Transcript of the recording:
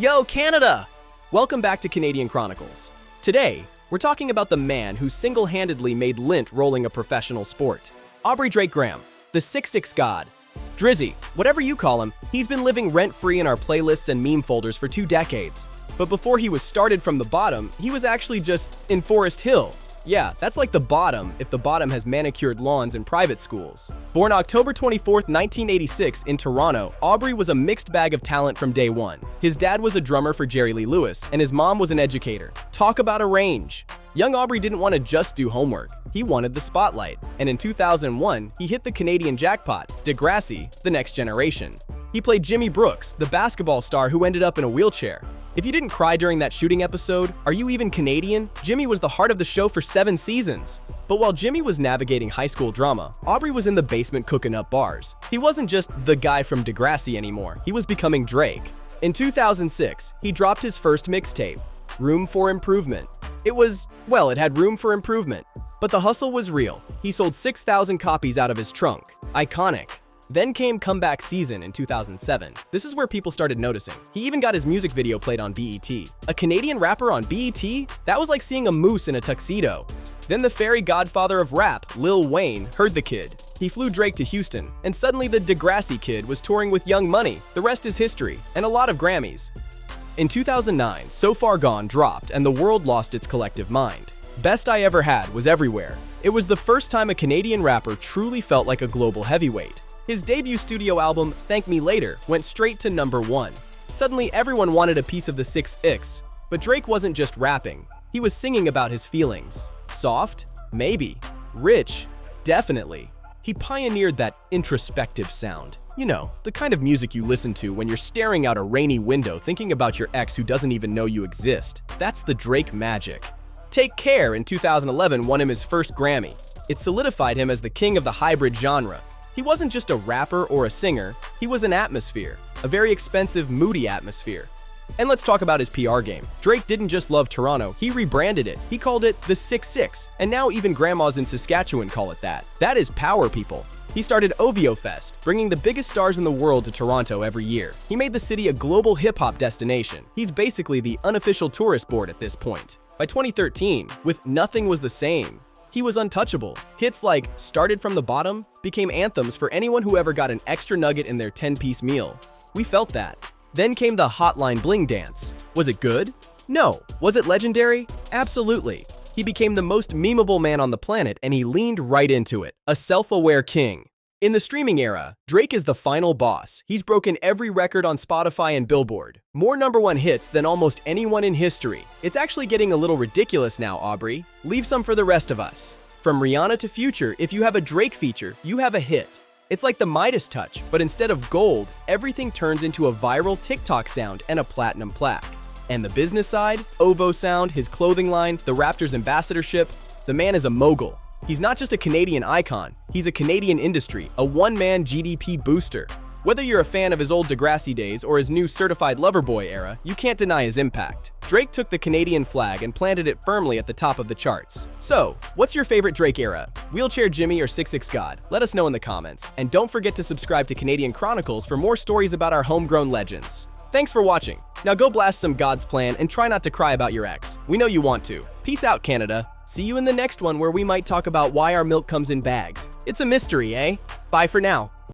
Yo, Canada! Welcome back to Canadian Chronicles. Today, we're talking about the man who single-handedly made lint rolling a professional sport. Aubrey Drake Graham, the 6'6" god. Drizzy, whatever you call him, he's been living rent-free in our playlists and meme folders for 2 decades. But before he was started from the bottom, he was actually just in Forest Hill. Yeah, that's like the bottom if the bottom has manicured lawns in private schools. Born October 24, 1986 in Toronto, Aubrey was a mixed bag of talent from day one. His dad was a drummer for Jerry Lee Lewis, and his mom was an educator. Talk about a range. Young Aubrey didn't want to just do homework. He wanted the spotlight. And in 2001, he hit the Canadian jackpot, Degrassi, The Next Generation. He played Jimmy Brooks, the basketball star who ended up in a wheelchair. If you didn't cry during that shooting episode, are you even Canadian? Jimmy was the heart of the show for 7 seasons. But while Jimmy was navigating high school drama, Aubrey was in the basement cooking up bars. He wasn't just the guy from Degrassi anymore, he was becoming Drake. In 2006, he dropped his first mixtape, Room for Improvement. It had room for improvement. But the hustle was real. He sold 6,000 copies out of his trunk. Iconic. Then came Comeback Season in 2007. This is where people started noticing. He even got his music video played on BET. A Canadian rapper on BET? That was like seeing a moose in a tuxedo. Then the fairy godfather of rap, Lil Wayne, heard the kid. He flew Drake to Houston, and suddenly the Degrassi kid was touring with Young Money. The rest is history, and a lot of Grammys. In 2009, So Far Gone dropped, and the world lost its collective mind. Best I Ever Had was everywhere. It was the first time a Canadian rapper truly felt like a global heavyweight. His debut studio album, Thank Me Later, went straight to #1. Suddenly, everyone wanted a piece of the 6'6". But Drake wasn't just rapping. He was singing about his feelings. Soft? Maybe. Rich? Definitely. He pioneered that introspective sound. You know, the kind of music you listen to when you're staring out a rainy window thinking about your ex who doesn't even know you exist. That's the Drake magic. Take Care in 2011 won him his first Grammy. It solidified him as the king of the hybrid genre. He wasn't just a rapper or a singer, he was an atmosphere, a very expensive, moody atmosphere. And let's talk about his PR game. Drake didn't just love Toronto, he rebranded it. He called it the 6'6", and now even grandmas in Saskatchewan call it that. That is power, people. He started OVO Fest, bringing the biggest stars in the world to Toronto every year. He made the city a global hip-hop destination. He's basically the unofficial tourist board at this point. By 2013, with Nothing Was the Same, he was untouchable. Hits like Started From the Bottom became anthems for anyone who ever got an extra nugget in their 10-piece meal. We felt that. Then came the Hotline Bling dance. Was it good? No. Was it legendary? Absolutely. He became the most memeable man on the planet, and he leaned right into it. A self-aware king. In the streaming era, Drake is the final boss. He's broken every record on Spotify and Billboard. More #1 hits than almost anyone in history. It's actually getting a little ridiculous now, Aubrey. Leave some for the rest of us. From Rihanna to Future, if you have a Drake feature, you have a hit. It's like the Midas touch, but instead of gold, everything turns into a viral TikTok sound and a platinum plaque. And the business side, OVO Sound, his clothing line, the Raptors ambassadorship, the man is a mogul. He's not just a Canadian icon, he's a Canadian industry, a one-man GDP booster. Whether you're a fan of his old Degrassi days or his new Certified Lover Boy era, you can't deny his impact. Drake took the Canadian flag and planted it firmly at the top of the charts. So, what's your favorite Drake era? Wheelchair Jimmy or 6'6" God? Let us know in the comments. And don't forget to subscribe to Canadian Chronicles for more stories about our homegrown legends. Thanks for watching. Now go blast some God's plan and try not to cry about your ex. We know you want to. Peace out, Canada. See you in the next one where we might talk about why our milk comes in bags. It's a mystery, eh? Bye for now.